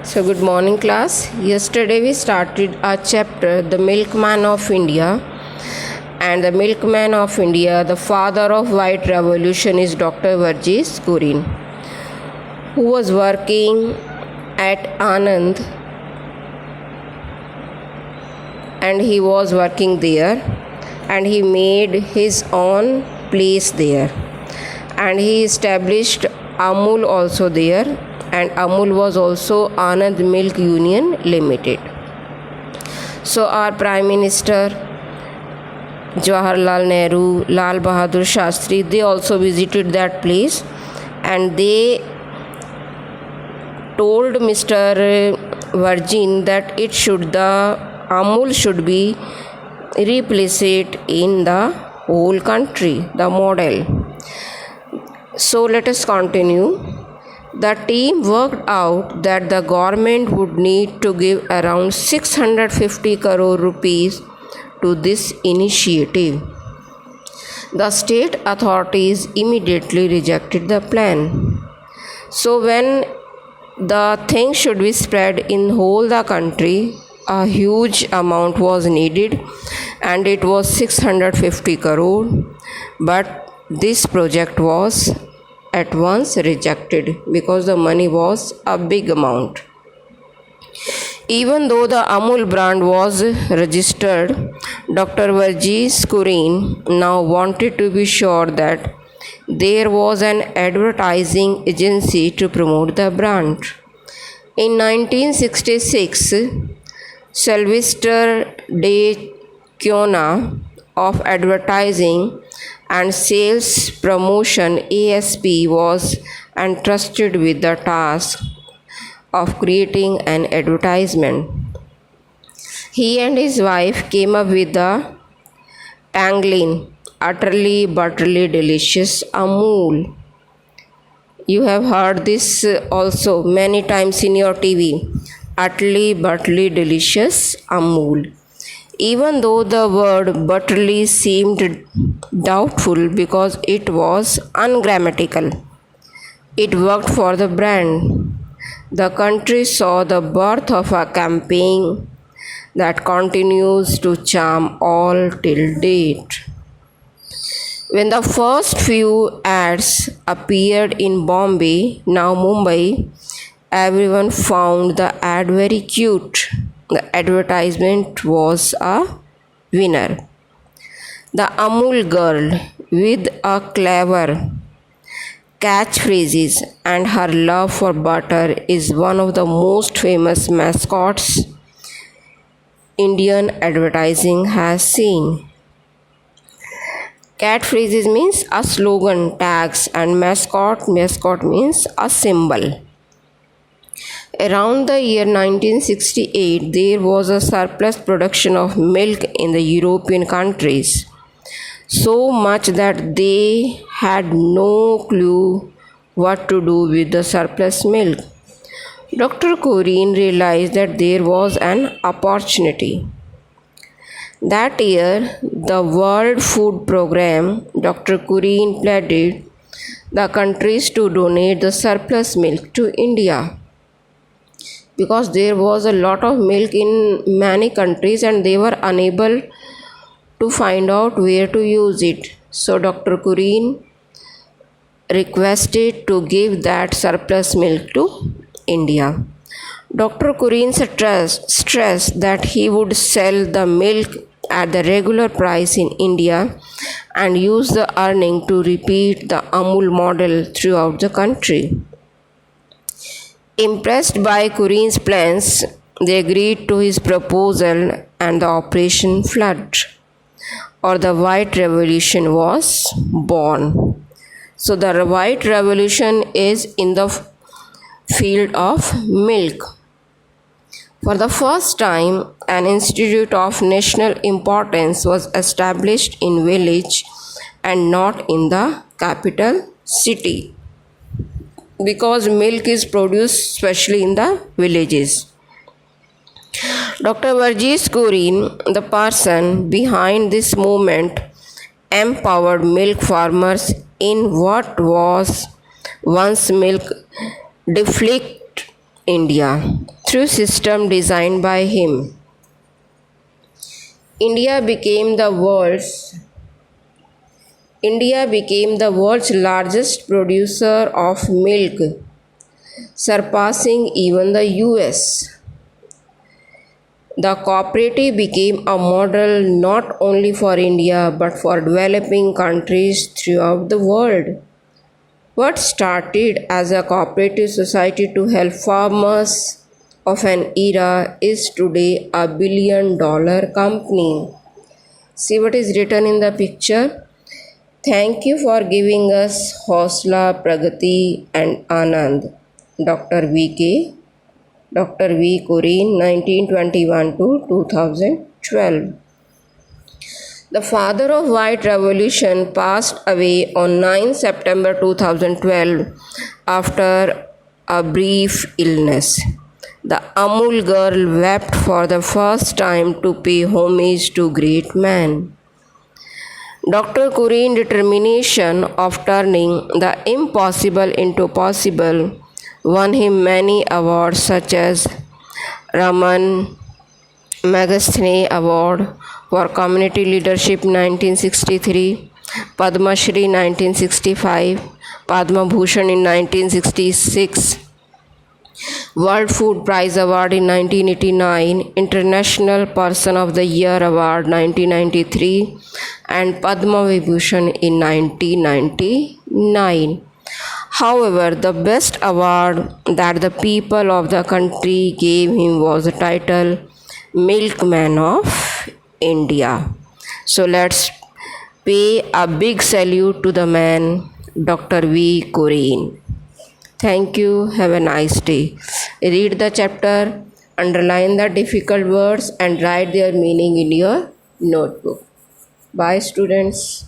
So, good morning, class. Yesterday we started our chapter, The Milkman of India. And the Milkman of India, the father of White Revolution, is Dr. Verghese Kurien, who was working at Anand, and he was working there, and he made his own place there, and he established Amul also there, and Amul was also Anand Milk Union Limited. So our Prime Minister Jawaharlal Nehru, Lal Bahadur Shastri, they also visited that place, and they told Mr. Verghese that the Amul should be replaced in the whole country, the model. So let us continue. The team worked out that the government would need to give around 650 crore rupees to this initiative. The state authorities immediately rejected the plan. So when the thing should be spread in whole the country, a huge amount was needed, and it was 650 crore, but this project was at once rejected because the money was a big amount. Even though the Amul brand was registered, Dr. Verghese Kurien now wanted to be sure that there was an advertising agency to promote the brand. In 1966, Sylvester de Quiona of Advertising and Sales Promotion ASP was entrusted with the task of creating an advertisement. He and his wife came up with the tagline, "Utterly butterly delicious Amul." You have heard this also many times in your TV. Utterly butterly delicious Amul. Even though the word butterly seemed doubtful because it was ungrammatical, it worked for the brand. The country saw the birth of a campaign that continues to charm all till date. When the first few ads appeared in Bombay, now Mumbai, everyone found the ad very cute. The advertisement was a winner. The Amul girl, with a clever catchphrases and her love for butter, is one of the most famous mascots Indian advertising has seen. Catchphrases means a slogan, tags, and mascot means a symbol. Around the year 1968, there was a surplus production of milk in the European countries, so much that they had no clue what to do with the surplus milk. Dr. Kurien realized that there was an opportunity. That year, the World Food Programme, Dr. Kurien pleaded the countries to donate the surplus milk to India, because there was a lot of milk in many countries and they were unable to find out where to use it. So Dr. Kurien requested to give that surplus milk to India. Dr. Kurien stressed that he would sell the milk at the regular price in India and use the earning to repeat the Amul model throughout the country. Impressed by Kurien's plans, they agreed to his proposal, and the Operation Flood, or the White Revolution, was born. So the White Revolution is in the field of milk. For the first time, an institute of national importance was established in village and not in the capital city, because milk is produced especially in the villages. Dr. Verghese Kurien, the person behind this movement, empowered milk farmers in what was once milk deficit India through system designed by him. India became the world's largest producer of milk, surpassing even the US. The cooperative became a model not only for India but for developing countries throughout the world. What started as a cooperative society to help farmers of an era is today a $1 billion company. See what is written in the picture? Thank you for giving us Hosla, Pragati and Anand. Dr. V. Kurien, 1921 to 2012. The father of White Revolution passed away on 9 September 2012 after a brief illness. The Amul girl wept for the first time to pay homage to great man. Dr. Kurien's determination of turning the impossible into possible won him many awards such as Raman Magsaysay Award for Community Leadership 1963, Padma Shri 1965, Padma Bhushan in 1966, World Food Prize Award in 1989, International Person of the Year Award 1993, and Padma Vibhushan in 1999. However, the best award that the people of the country gave him was the title Milkman of India. So let's pay a big salute to the man, Dr. V. Kurien. Thank you. Have a nice day. Read the chapter, underline the difficult words, and write their meaning in your notebook. Bye, students.